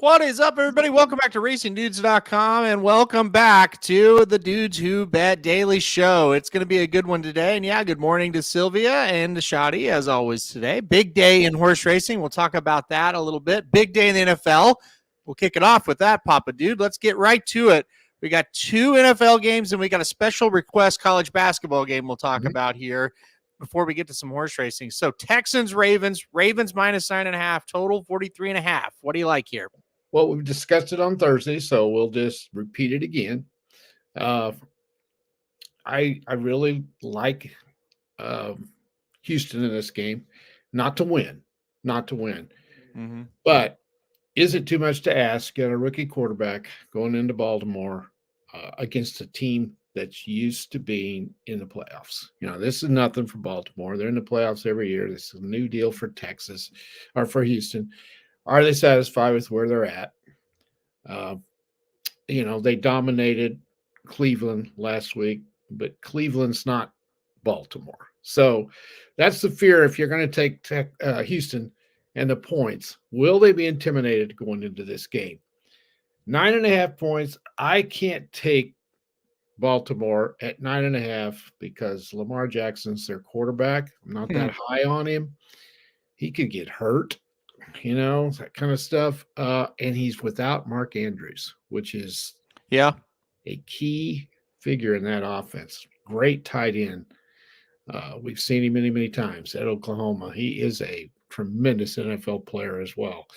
What is up, everybody? Welcome back to RacingDudes.com and welcome back to the Dudes Who Bet Daily Show. It's going to be a good one today. And yeah, good morning to Sylvia and to Shadi, as always today. Big day in horse racing. We'll talk about that a little bit. Big day in the NFL. We'll kick it off with that, Papa Dude. Let's get right to it. We got 2 NFL games and we got a special request college basketball game we'll talk about here before we get to some horse racing. So Texans, Ravens minus 9.5, total 43.5. What do you like here? Well, we've discussed it on Thursday, so we'll just repeat it again. I really like Houston in this game, not to win. Mm-hmm. But is it too much to ask at a rookie quarterback going into Baltimore against a team that's used to being in the playoffs? You know, this is nothing for Baltimore. They're in the playoffs every year. This is a new deal for Texas or for Houston. Are they satisfied with where they're at? They dominated Cleveland last week, but Cleveland's not Baltimore. So that's the fear if you're going to take Houston and the points. Will they be intimidated going into this game? 9.5 points. I can't take Baltimore at 9.5 because Lamar Jackson's their quarterback. I'm not that high on him. He could get hurt. That kind of stuff. And he's without Mark Andrews, which is a key figure in that offense. Great tight end. We've seen him many, many times at Oklahoma. He is a tremendous NFL player as well.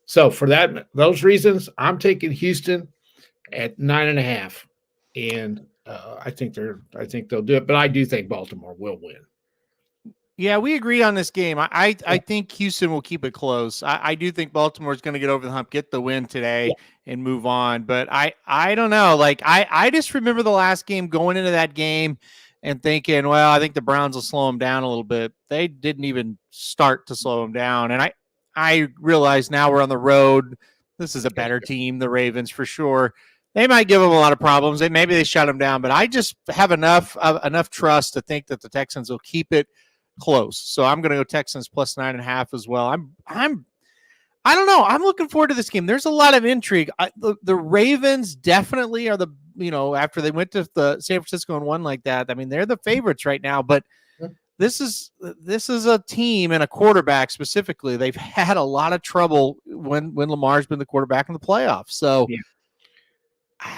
So for those reasons, I'm taking Houston at 9.5. And I think they'll do it, but I do think Baltimore will win. Yeah, we agreed on this game. I think Houston will keep it close. I do think Baltimore is going to get over the hump, get the win today, and move on. But I don't know. Like I just remember the last game, going into that game and thinking, well, I think the Browns will slow them down a little bit. They didn't even start to slow them down. And I realize now we're on the road. This is a better team, the Ravens, for sure. They might give them a lot of problems. Maybe they shut them down. But I just have enough trust to think that the Texans will keep it close. So I'm going to go Texans plus 9.5 as well. I don't know. I'm looking forward to this game. There's a lot of intrigue. The Ravens definitely are after they went to the San Francisco and won like that. I mean, they're the favorites right now, but this is a team and a quarterback specifically. They've had a lot of trouble when Lamar's been the quarterback in the playoffs. So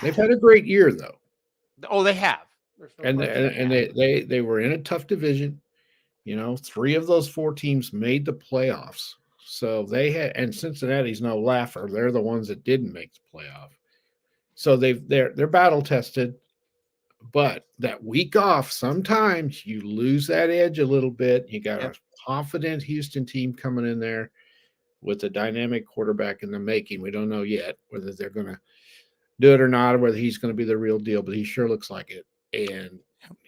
they've had a great year though. Oh, they have. And they were in a tough division. 3 of those 4 teams made the playoffs. So they had, and Cincinnati's no laugher. They're the ones that didn't make the playoff. So they're battle tested. But that week off, sometimes you lose that edge a little bit. You got a confident Houston team coming in there with a dynamic quarterback in the making. We don't know yet whether they're going to do it or not, or whether he's going to be the real deal, but he sure looks like it. And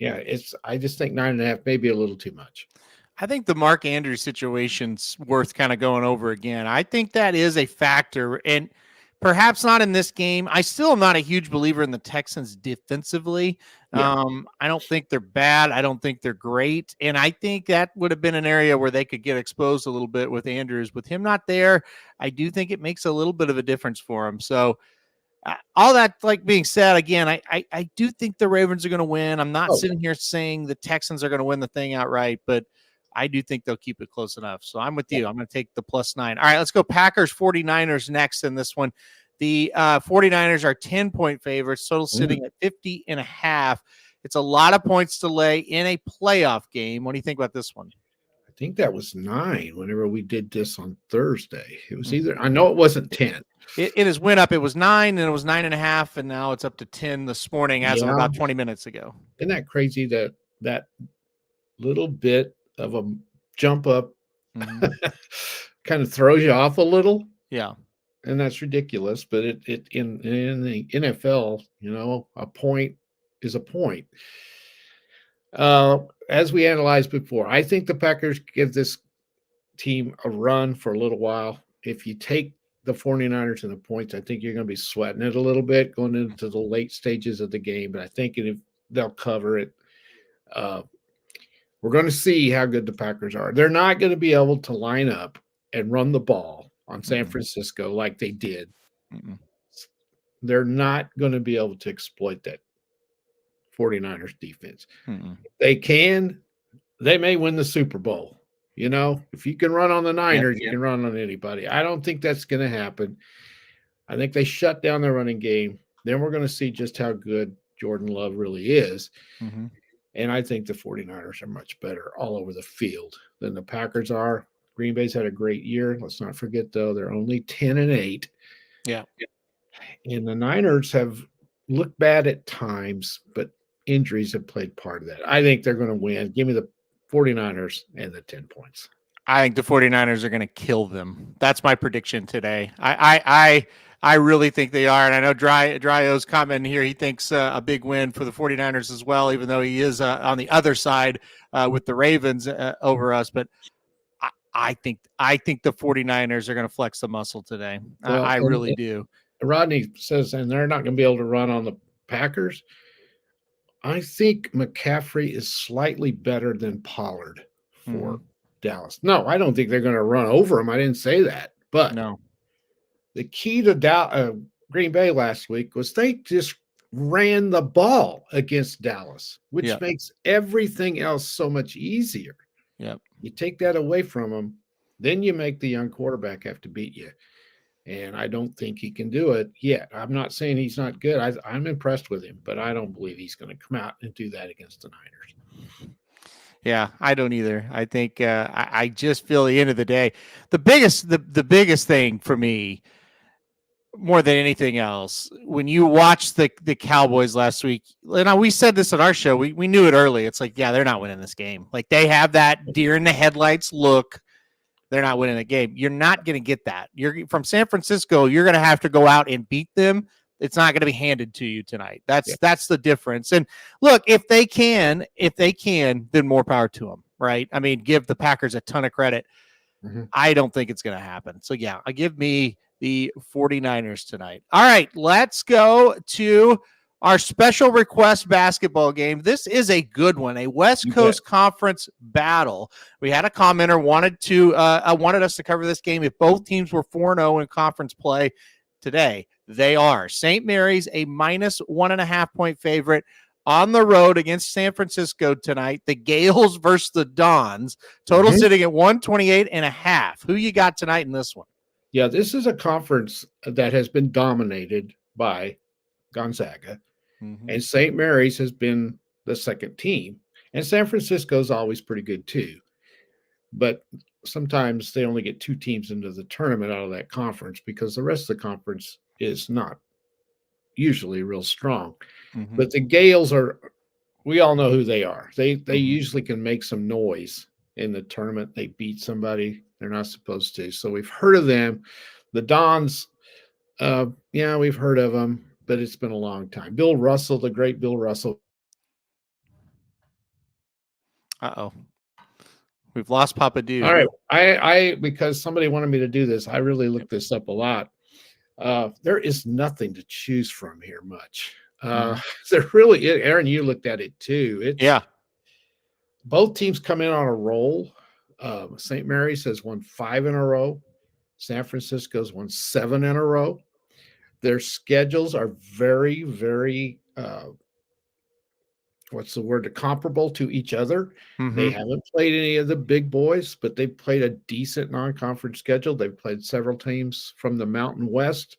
I just think 9.5 may be a little too much. I think the Mark Andrews situation's worth kind of going over again. I think that is a factor, and perhaps not in this game. I still am not a huge believer in the Texans defensively. I don't think they're bad. I don't think they're great. And I think that would have been an area where they could get exposed a little bit with Andrews. With him not there, I do think it makes a little bit of a difference for him. So all that being said, again, I do think the Ravens are going to win. I'm not sitting here saying the Texans are going to win the thing outright, but I do think they'll keep it close enough. So I'm with you. I'm going to take the plus 9. All right, let's go Packers 49ers next in this one. The 49ers are 10-point favorites, total sitting at 50.5. It's a lot of points to lay in a playoff game. What do you think about this one? I think that was 9 whenever we did this on Thursday. It was I know it wasn't 10. It has went up. It was 9 and it was 9.5, and now it's up to 10 this morning as of about 20 minutes ago. Isn't that crazy that little bit of a jump up kind of throws you off a little? Yeah. And that's ridiculous. But it in the NFL, a point is a point. As we analyzed before, I think the Packers give this team a run for a little while. If you take the 49ers and the points, I think you're going to be sweating it a little bit going into the late stages of the game, but I think if they'll cover it. We're going to see how good the Packers are. They're not going to be able to line up and run the ball on San Francisco like they did, Mm-mm. they're not going to be able to exploit that 49ers defense. Mm-mm. They can, they may win the Super Bowl. You know, if you can run on the Niners, you can run on anybody. I don't think that's going to happen. I think they shut down their running game. Then we're going to see just how good Jordan Love really is. Mm-hmm. And I think the 49ers are much better all over the field than the Packers are. Green Bay's had a great year. Let's not forget, though, they're only 10-8. Yeah. And the Niners have looked bad at times, but injuries have played part of that. I think they're going to win. Give me the 49ers and the 10 points. I think the 49ers are going to kill them. That's my prediction today. I really think they are. And I know Dryo's comment here. He thinks a big win for the 49ers as well, even though he is on the other side with the Ravens over us. But I think the 49ers are going to flex the muscle today. Well, I really do. Rodney says, and they're not going to be able to run on the Packers. I think McCaffrey is slightly better than Pollard for Dallas. No, I don't think they're going to run over him. I didn't say that. But no, the key to Green Bay last week was they just ran the ball against Dallas, which makes everything else so much easier. Yep. You take that away from them, then you make the young quarterback have to beat you. And I don't think he can do it yet. I'm not saying he's not good. I'm impressed with him, but I don't believe he's going to come out and do that against the Niners. Yeah, I don't either. I think I just feel at the end of the day, the biggest thing for me, more than anything else, when you watch the Cowboys last week, and we said this on our show, we knew it early. It's like, yeah, they're not winning this game. Like they have that deer in the headlights look. They're not winning the game. You're not going to get that. You're from San Francisco. You're going to have to go out and beat them. It's not going to be handed to you tonight. That's the difference. And look, if they can, then more power to them, right? I mean, give the Packers a ton of credit. Mm-hmm. I don't think it's going to happen. So yeah, give me the 49ers tonight. All right, let's go to our special request basketball game. This is a good one, a West Coast Conference battle. We had a commenter wanted us to cover this game if both teams were 4-0 in conference play today. They are. St. Mary's a -1.5 point favorite on the road against San Francisco tonight. The Gales versus the Dons. Total sitting at 128.5. Who you got tonight in this one? Yeah, this is a conference that has been dominated by Gonzaga. And St. Mary's has been the second team. And San Francisco is always pretty good too. But sometimes they only get two teams into the tournament out of that conference because the rest of the conference is not usually real strong. But the Gales we all know who they are. They usually can make some noise in the tournament. They beat somebody they're not supposed to. So we've heard of them. The Dons, we've heard of them. But it's been a long time. Bill Russell, the great Bill Russell. Uh-oh. We've lost Papa Dude. All right. I because somebody wanted me to do this, I really looked this up a lot. There is nothing to choose from here much. There really is. Aaron, you looked at it too. Both teams come in on a roll. St. Mary's has won 5 in a row. San Francisco's won 7 in a row. Their schedules are very, very, comparable to each other. They haven't played any of the big boys, but they've played a decent non-conference schedule. They've played several teams from the Mountain West.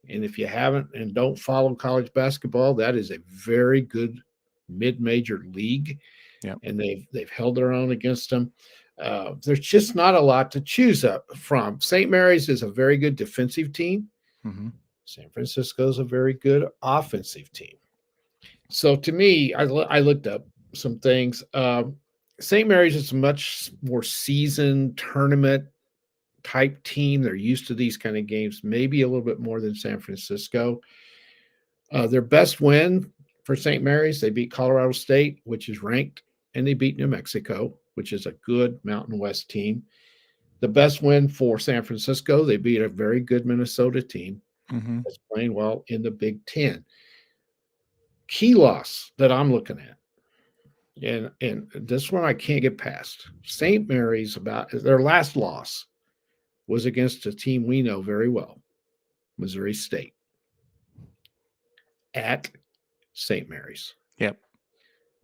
And if you haven't and don't follow college basketball, that is a very good mid-major league. Yep. And they've held their own against them. There's just not a lot to choose up from. St. Mary's is a very good defensive team. San Francisco is a very good offensive team. So to me, I looked up some things. St. Mary's is a much more seasoned tournament type team. They're used to these kind of games, maybe a little bit more than San Francisco. Their best win for St. Mary's, they beat Colorado State, which is ranked, and they beat New Mexico, which is a good Mountain West team. The best win for San Francisco, they beat a very good Minnesota team. That's playing well in the Big Ten. Key loss that I'm looking at, and this one I can't get past. St. Mary's, about their last loss was against a team we know very well, Missouri State, at St. Mary's. Yep.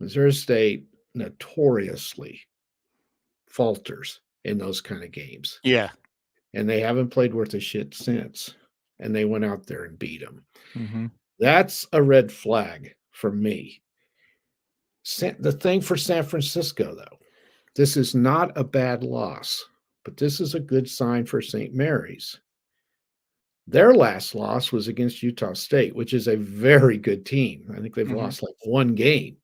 Missouri State notoriously falters in those kind of games. Yeah. And they haven't played worth a shit since. And they went out there and beat them. Mm-hmm. That's a red flag for me. The thing for San Francisco, though, this is not a bad loss, but this is a good sign for St. Mary's. Their last loss was against Utah State, which is a very good team. I think they've lost like one game.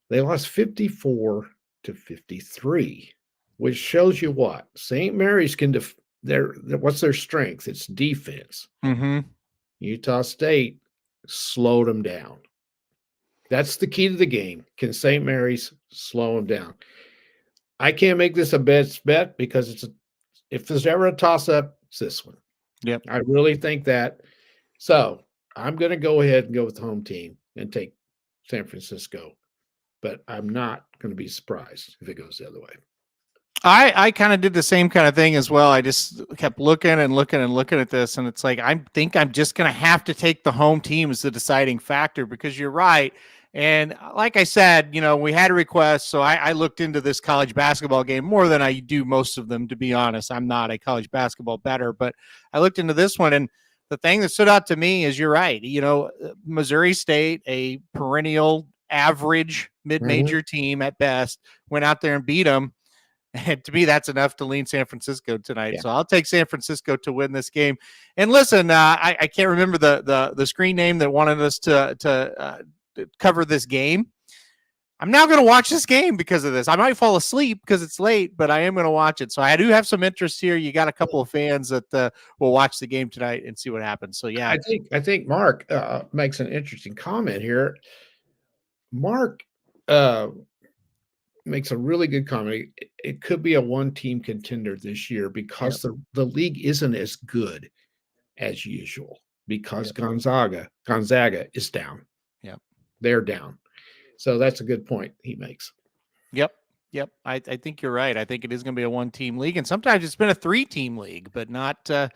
They lost 54-53, which shows you what St. Mary's can what's their strength? It's defense. Mm-hmm. Utah State slowed them down. That's the key to the game. Can St. Mary's slow them down? I can't make this a best bet because if there's ever a toss-up, it's this one. Yep. I really think that. So I'm going to go ahead and go with the home team and take San Francisco. But I'm not going to be surprised if it goes the other way. I kind of did the same kind of thing as well. I just kept looking at this, and it's like I think I'm just going to have to take the home team as the deciding factor because you're right. And like I said, we had a request, so I looked into this college basketball game more than I do most of them, to be honest. I'm not a college basketball bettor, but I looked into this one, and the thing that stood out to me is you're right. Missouri State, a perennial average mid-major team at best, went out there and beat them. And to me, that's enough to lean San Francisco tonight. Yeah. So I'll take San Francisco to win this game. And listen, I can't remember the screen name that wanted us to cover this game. I'm now going to watch this game because of this. I might fall asleep because it's late, but I am going to watch it. So I do have some interest here. You got a couple of fans that will watch the game tonight and see what happens. So yeah, I think Mark makes an interesting comment here. Mark makes a really good comment. It could be a one-team contender this year because the league isn't as good as usual because Gonzaga is down. Yep. They're down. So that's a good point he makes. Yep. I think you're right. I think it is going to be a one-team league, and sometimes it's been a three-team league, but not this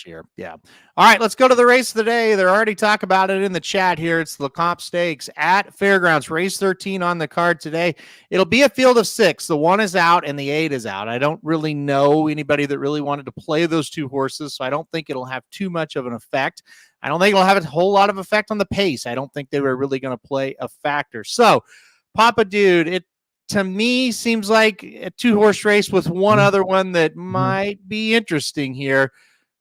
year. Yeah. All right, let's go to the race of the day. They're already talking about it in the chat here. It's the Lecom Stakes at Fairgrounds. Race 13 on the card today. It'll be a field of 6. The 1 is out and the 8 is out. I don't really know anybody that really wanted to play those two horses, so I don't think it'll have too much of an effect. I don't think it'll have a whole lot of effect on the pace. I don't think they were really going to play a factor. So, Papa Dude, it to me seems like a 2-horse race with one other one that might be interesting here.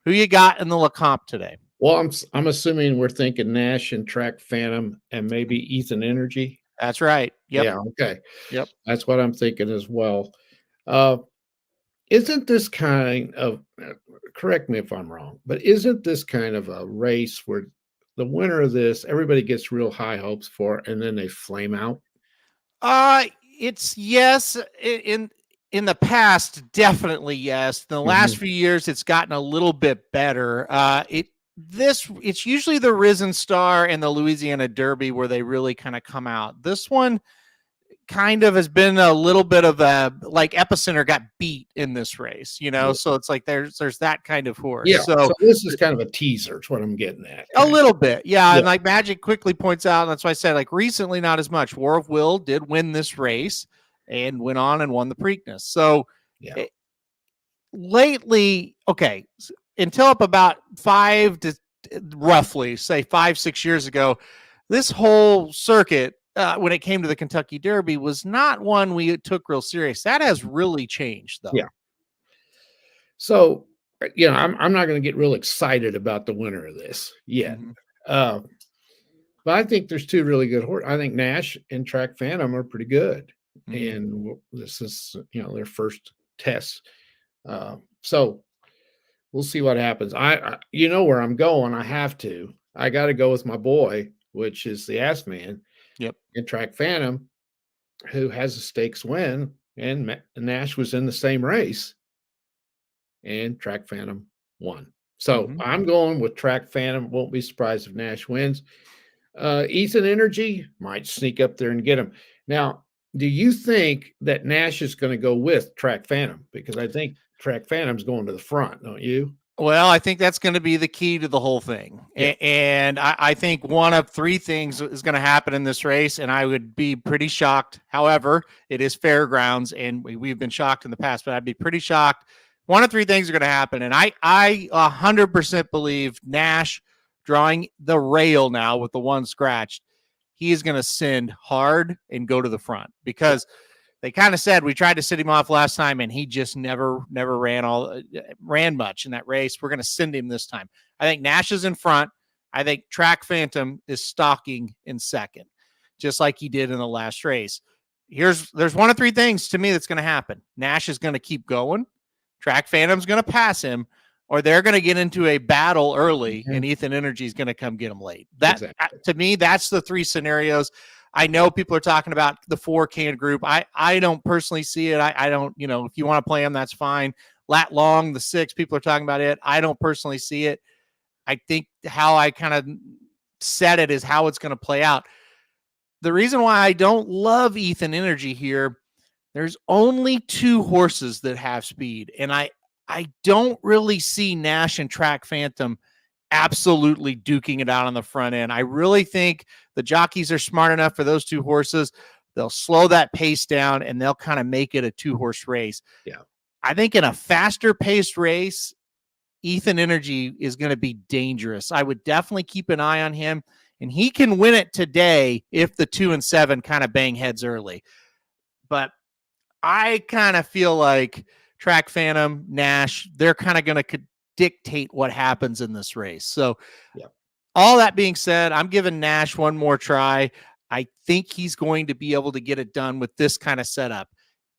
Who you got in the Lecomp today? Well, I'm assuming we're thinking Nash and Track Phantom and maybe Ethan Energy. That's right. Yep. Yeah. Okay. Yep. That's what I'm thinking as well. Isn't this kind of, correct me if I'm wrong, but isn't this kind of a race where the winner of this, everybody gets real high hopes for, and then they flame out? It's yes. In the past, definitely yes. In the last few years, it's gotten a little bit better. It's usually the Risen Star and the Louisiana Derby where they really kind of come out. This one kind of has been a little bit of a, like Epicenter got beat in this race, so it's like there's that kind of horse. Yeah. So this is kind of a teaser. Is what I'm getting at. A little bit. Yeah. And like Magic quickly points out, and that's why I said like recently, not as much. War of Will did win this race and went on and won the Preakness. So lately, until up about 5-6 years ago, this whole circuit, when it came to the Kentucky Derby, was not one we took real serious. That has really changed, though. Yeah. So, I'm not going to get real excited about the winner of this yet. But I think there's two really good horses. I think Nash and Track Phantom are pretty good. And this is, their first test. So we'll see what happens. I where I'm going. I got to go with my boy, which is the Ass Man. Yep. And Track Phantom, who has a stakes win, and Nash was in the same race, and Track Phantom won. So I'm going with Track Phantom. Won't be surprised if Nash wins. Ethan Energy might sneak up there and get him. Now, do you think that Nash is going to go with Track Phantom? Because I think Track Phantom's going to the front, don't you? Well, I think that's going to be the key to the whole thing. Yeah. And I think one of three things is going to happen in this race, and I would be pretty shocked. However, it is fairgrounds, and we've been shocked in the past, but I'd be pretty shocked. One of three things are going to happen, and I 100% believe Nash drawing the rail now with the one scratched, he is going to send hard and go to the front because they kind of said we tried to sit him off last time and he just never ran much in that race. We're going to send him this time. I think Nash is in front. I think Track Phantom is stalking in second, just like he did in the last race. There's one of three things to me that's going to happen. Nash is going to keep going. Track Phantom's going to pass him, or they're going to get into a battle early, and Ethan Energy is going to come get him late. That to me, that's the three scenarios. I know people are talking about the 4 group. I don't personally see it. I don't, if you want to play them, that's fine. Lat Long, the 6, people are talking about it. I don't personally see it. I think how I kind of said it is how it's going to play out. The reason why I don't love Ethan Energy here, there's only 2 horses that have speed. And I don't really see Nash and Track Phantom absolutely duking it out on the front end. I really think the jockeys are smart enough for those 2 horses. They'll slow that pace down and they'll kind of make it a 2-horse race. Yeah. I think in a faster paced race, Ethan Energy is going to be dangerous. I would definitely keep an eye on him, and he can win it today if the 2 and 7 kind of bang heads early. But I kind of feel like Track Phantom, Nash, they're kind of going to dictate what happens in this race. So all that being said, I'm giving Nash one more try. I think he's going to be able to get it done with this kind of setup.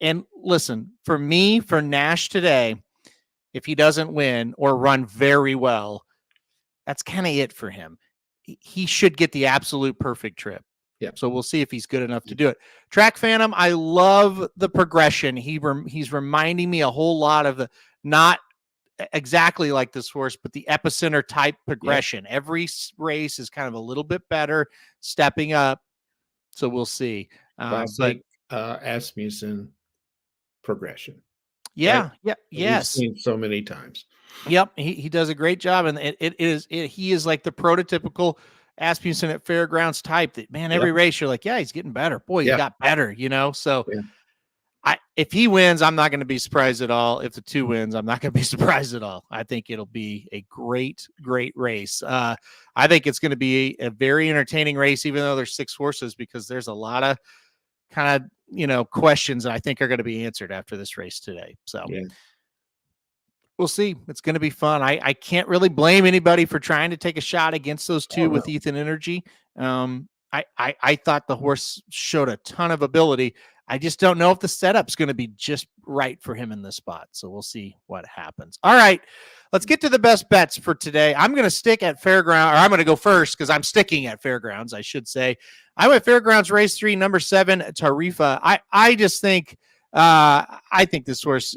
And listen, for me, for Nash today, if he doesn't win or run very well, that's kind of it for him. He should get the absolute perfect trip. Yeah. So we'll see if he's good enough to do it. Track Phantom, I love the progression. He's reminding me a whole lot of the, not exactly like this horse, but the epicenter type progression. Yeah. Every race is kind of a little bit better, stepping up. So we'll see. Asmussen progression. Yeah. Right? Yeah. Yes. We've seen so many times. Yep. He does a great job. And he is like the prototypical Asmussen at Fairgrounds type that, man, every race you're like, yeah, he's getting better. Boy, he got better, So if he wins, I'm not going to be surprised at all. If the 2 wins, I'm not going to be surprised at all. I think it'll be a great race. I think it's going to be a very entertaining race, even though there's 6 horses, because there's a lot of kind of, questions that I think are going to be answered after this race today. So we'll see. It's going to be fun. I can't really blame anybody for trying to take a shot against those 2 with Ethan Energy. I thought the horse showed a ton of ability. I just don't know if the setup's going to be just right for him in this spot. So we'll see what happens. All right, let's get to the best bets for today. I'm going to stick at Fairground, or I'm going to go first because I'm sticking at Fairgrounds, I should say. I went Fairgrounds race 3, number 7, Tarifa. I just think this horse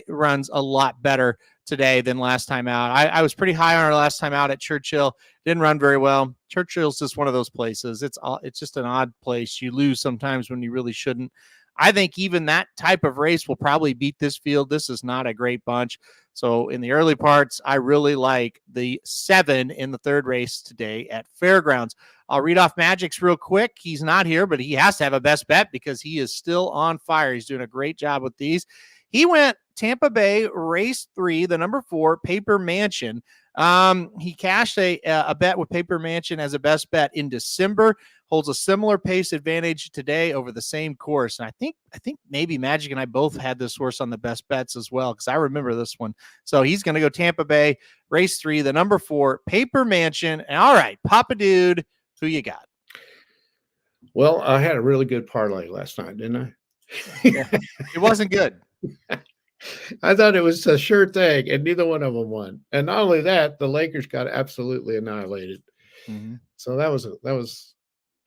runs a lot better today than last time out. I was pretty high on her last time out at Churchill. Didn't run very well. Churchill's just one of those places. It's just an odd place. You lose sometimes when you really shouldn't. I think even that type of race will probably beat this field. This is not a great bunch. So in the early parts, I really like the 7 in the 3rd race today at Fairgrounds. I'll read off Magic's real quick. He's not here, but he has to have a best bet because he is still on fire. He's doing a great job with these. He went Tampa Bay race 3, the number 4, Paper Mansion. He cashed a bet with Paper Mansion as a best bet in December, holds a similar pace advantage today over the same course. And I think maybe Magic and I both had this horse on the best bets as well, because I remember this one. So he's going to go Tampa Bay race 3, the number 4, Paper Mansion. And all right, Papa Dude, who you got? Well, I had a really good parlay last night, didn't I? Yeah, it wasn't good. I thought it was a sure thing, and neither one of them won. And not only that, the Lakers got absolutely annihilated. Mm-hmm. So that was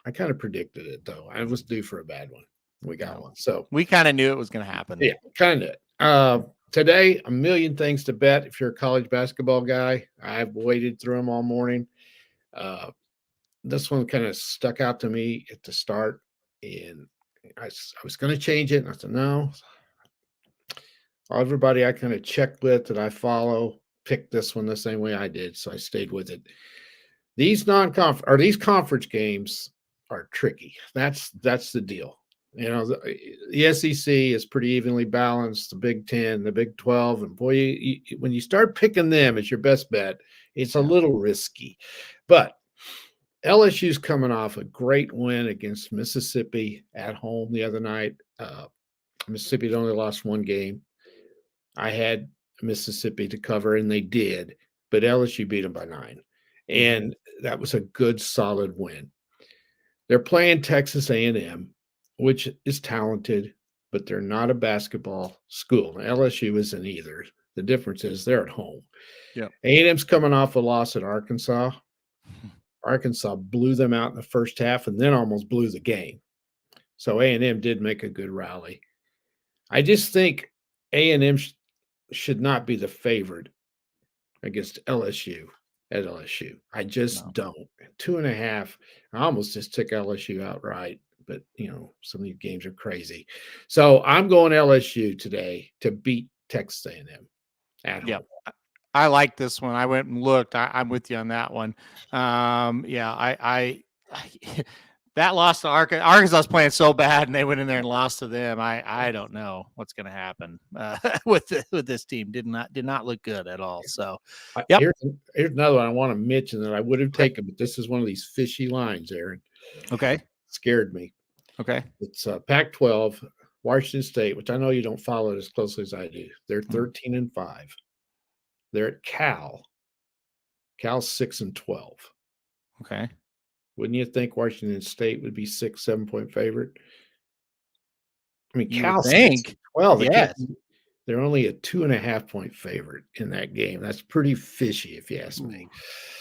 I kind of predicted it, though. I was due for a bad one. We got one. So we kind of knew it was going to happen. Yeah, kind of. Today, a million things to bet. If you're a college basketball guy, I've waded through them all morning. This one kind of stuck out to me at the start, and I was going to change it. And I said, no. Everybody I kind of check with that I follow picked this one the same way I did, so I stayed with it. These these conference games are tricky. That's the deal. You know, the SEC is pretty evenly balanced. The Big 10, the Big 12, and boy, when you start picking them as your best bet, it's a little risky. But LSU's coming off a great win against Mississippi at home the other night. Mississippi had only lost one game. I had Mississippi to cover, and they did, but LSU beat them by 9. And that was a good, solid win. They're playing Texas A&M, which is talented, but they're not a basketball school. Now, LSU isn't either. The difference is they're at home. Yep. A&M's coming off a loss at Arkansas. Arkansas blew them out in the first half and then almost blew the game. So A&M did make a good rally. I just think A&M should not be the favorite against LSU at LSU. I just don't. 2.5. I almost just took LSU outright, but some of these games are crazy. So I'm going LSU today to beat Texas A&M at home. I like this one. I went and looked. I'm with you on that one. I that loss to Arkansas is playing so bad, and they went in there and lost to them. I don't know what's going to happen with this team. Did not look good at all. So, here's another one I want to mention that I would have taken, but this is one of these fishy lines, Aaron. Okay, scared me. Okay, it's Pac-12, Washington State, which I know you don't follow it as closely as I do. They're 13-5. They're at Cal. Cal's 6-12. Okay. Wouldn't you think Washington State would be 6-7 point favorite? I mean, Cal's 12. Yes. They're only a 2.5 point favorite in that game. That's pretty fishy, if you ask me.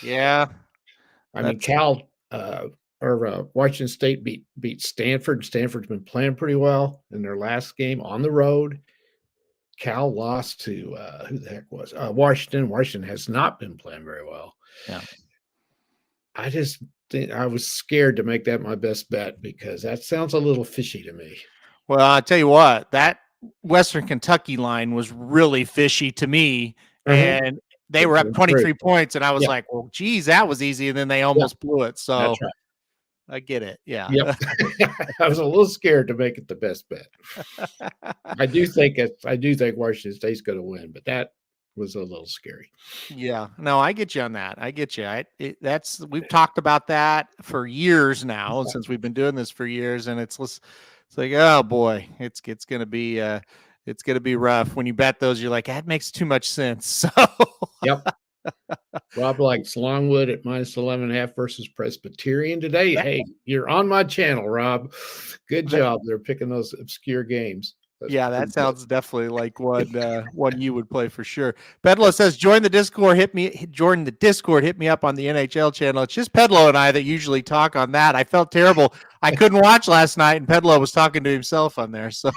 Yeah. I mean, Washington State beat Stanford. Stanford's been playing pretty well in their last game on the road. Cal lost to who the heck was Washington. Washington has not been playing very well. Yeah. I just think I was scared to make that my best bet because that sounds a little fishy to me. Well, I'll tell you what, that Western Kentucky line was really fishy to me. And they were up 23 points, and I was like, well, geez, that was easy. And then they almost blew it. So that's right. I get it. Yeah. Yep. I was a little scared to make it the best bet. I do think Washington State's going to win, but that was a little scary. Yeah. No, I get you on that. I get you. We've talked about that for years now, since we've been doing this for years, and it's like, oh boy, it's going to be rough. When you bet those, you're like, that makes too much sense. So yep. Rob likes Longwood at -11.5 versus Presbyterian today. Yeah. Hey, you're on my channel, Rob. Good job. They're picking those obscure games. That sounds definitely like one you would play for sure. Pedlo says, join the Discord. Hit me up on the NHL channel. It's just Pedlo and I that usually talk on that. I felt terrible. I couldn't watch last night, and Pedlo was talking to himself on there. So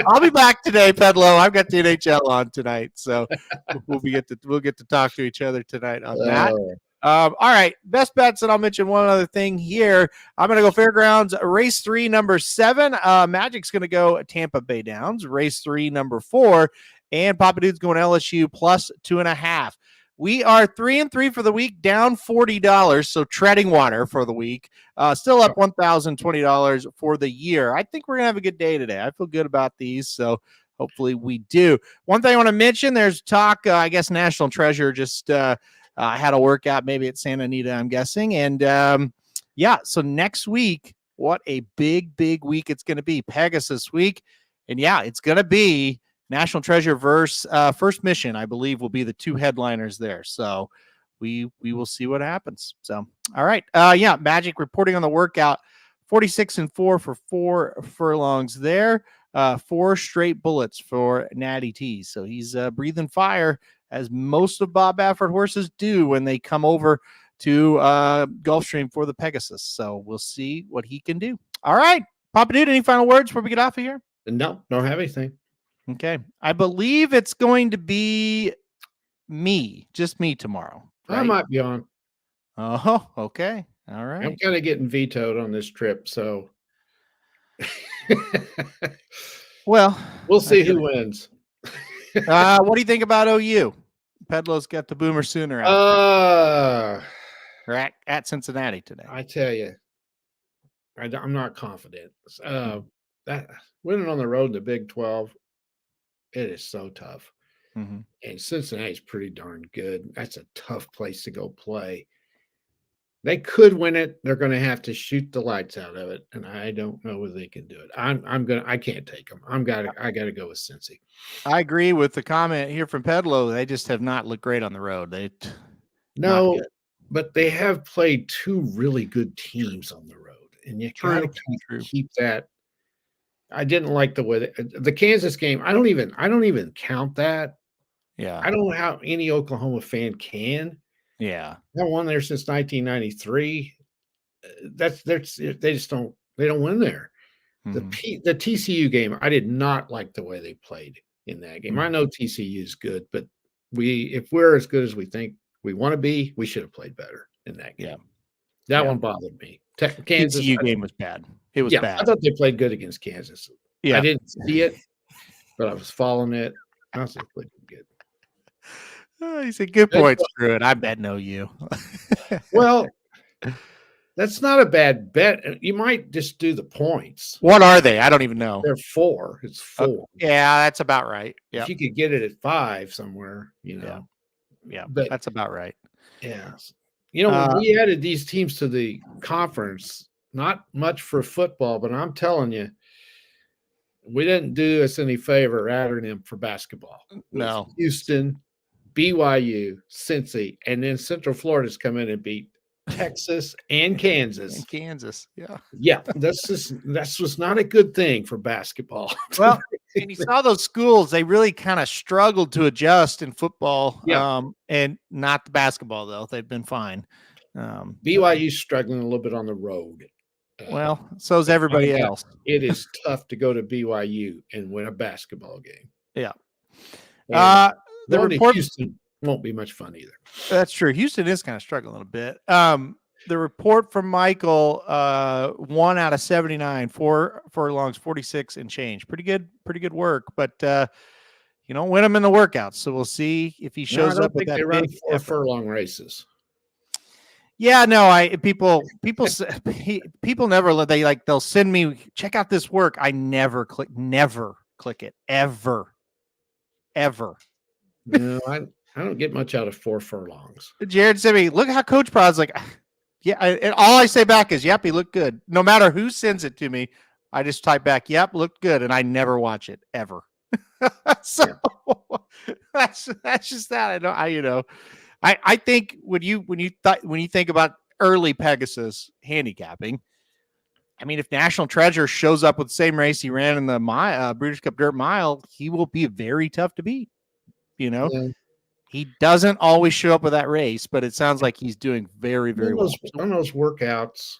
I'll be back today, Pedlo. I've got the NHL on tonight, so we'll get to talk to each other tonight on that. All right, best bets, and I'll mention one other thing here. I'm going to go Fairgrounds, race 3, number 7. Magic's going to go Tampa Bay Downs, race 3, number 4, and Papa Dude's going LSU +2.5. We are 3-3 for the week, down $40, so treading water for the week. Still up $1,020 for the year. I think we're going to have a good day today. I feel good about these, so hopefully we do. One thing I want to mention, there's talk, I guess National Treasure just had a workout maybe at Santa Anita, I'm guessing. And so next week, what a big week it's going to be. Pegasus week. And it's going to be National Treasure versus First Mission, I believe, will be the 2 headliners there. So we will see what happens. So, all right. Magic reporting on the workout, 46-4 for 4 furlongs there. 4 straight bullets for Natty T. So he's breathing fire, as most of Bob Baffert horses do when they come over to Gulfstream for the Pegasus. So we'll see what he can do. All right. Papa Dude, any final words before we get off of here? No, don't have anything. Okay. I believe it's going to be just me tomorrow. Right? I might be on. Oh, okay. All right. I'm kind of getting vetoed on this trip, so well, we'll see who wins. What do you think about OU? Pedlo's got the Boomer Sooner out. They're at Cincinnati today. I tell you, I'm not confident. That winning on the road in the Big 12, it is so tough. Mm-hmm. And Cincinnati's pretty darn good. That's a tough place to go play. They could win it. They're going to have to shoot the lights out of it, and I don't know whether they can do it. I can't take them. I got to go with Cincy. I agree with the comment here from Pedlo. They just have not looked great on the road. No, but they have played two really good teams on the road, and you got to keep that. I didn't like the way the Kansas game. I don't even count that. Yeah, I don't know how any Oklahoma fan can. Yeah, I won there since 1993. They don't win there. Mm-hmm. The TCU game, I did not like the way they played in that game. Mm-hmm. I know TCU is good, but if we're as good as we think we want to be, we should have played better in that game. That one bothered me. Kansas TCU game was bad. It was bad. I thought they played good against Kansas. Yeah, I didn't see it, but I was following it. I was played good. He said, "Good point, screw it. I bet no you." Well, that's not a bad bet. You might just do the points. What are they? I don't even know. They're 4. It's 4. Yeah, that's about right. If you could get it at 5 somewhere, Yeah, but that's about right. Yeah. When we added these teams to the conference, not much for football, but I'm telling you, we didn't do us any favor adding them for basketball. No. Houston, BYU, Cincy, and then Central Florida's come in and beat Texas and Kansas. Yeah. That was not a good thing for basketball. Well, and you saw those schools; they really kind of struggled to adjust in football. And not the basketball though; they've been fine. BYU's struggling a little bit on the road. Well, so is everybody else. It is tough to go to BYU and win a basketball game. Yeah. The report Houston won't be much fun either. That's true. Houston is kind of struggling a bit. The report from Michael, 1 out of 79, 4 furlongs, 46 and change. Pretty good work. But win them in the workouts. So we'll see if he shows up with that. They run 4 furlong races. Yeah, no, people never they'll send me, check out this work. I never click it ever. No, I don't get much out of 4 furlongs. Jared sent me, look how Coach Prod's like, yeah. And all I say back is, yep, he looked good. No matter who sends it to me, I just type back, yep, looked good. And I never watch it ever. So that's just that. I think when you think about early Pegasus handicapping, I mean, if National Treasure shows up with the same race he ran in the British Cup Dirt Mile, he will be very tough to beat. He doesn't always show up with that race, but it sounds like he's doing very, very well. On those workouts,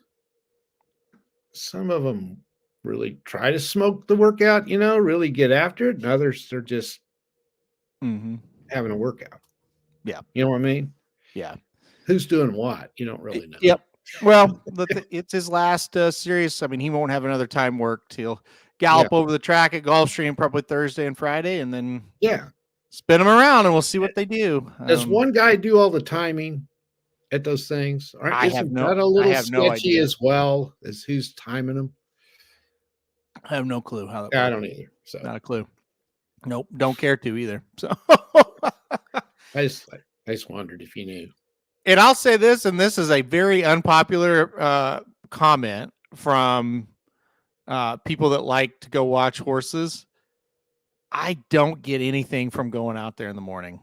some of them really try to smoke the workout, really get after it. And others, they're just having a workout. Yeah. You know what I mean? Yeah. Who's doing what? You don't really know. Yep. Well, it's his last series. I mean, he won't have another time worked. He'll gallop over the track at Gulfstream probably Thursday and Friday, and then spin them around, and we'll see what they do. Does one guy do all the timing at those things? Isn't that a little sketchy as well as who's timing them? I have no clue how that works. I don't either. So not a clue. Nope. Don't care to either. So I just wondered if you knew. And I'll say this, and this is a very unpopular comment from people that like to go watch horses. I don't get anything from going out there in the morning.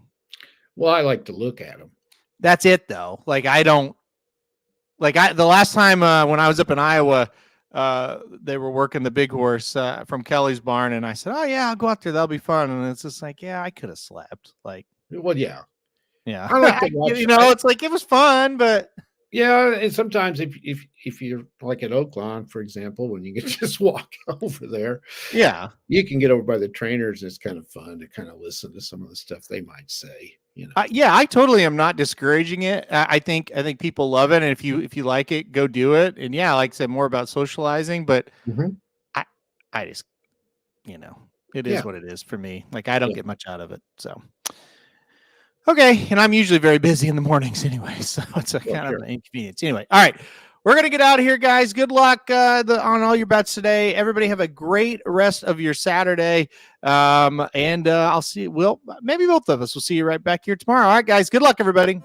Well, I like to look at them. That's it, though. The last time when I was up in Iowa, they were working the big horse from Kelly's barn, and I said, "Oh yeah, I'll go out there. That'll be fun." And it's just like, yeah, I could have slept. Well, yeah. I like to watch, it's like it was fun, but yeah, and sometimes if you're like at Oaklawn, for example, when you can just walk over there, you can get over by the trainers. And it's kind of fun to kind of listen to some of the stuff they might say. I totally am not discouraging it. I think people love it, and if you like it, go do it. And like I said, more about socializing, but I just It Yeah. is what it is for me. Like, I don't Yeah. get much out of it. So, okay. And I'm usually very busy in the mornings anyway. So it's a kind of an inconvenience. Anyway. All right. We're going to get out of here, guys. Good luck on all your bets today. Everybody have a great rest of your Saturday. And I'll see. Maybe both of us will see you right back here tomorrow. All right, guys. Good luck, everybody.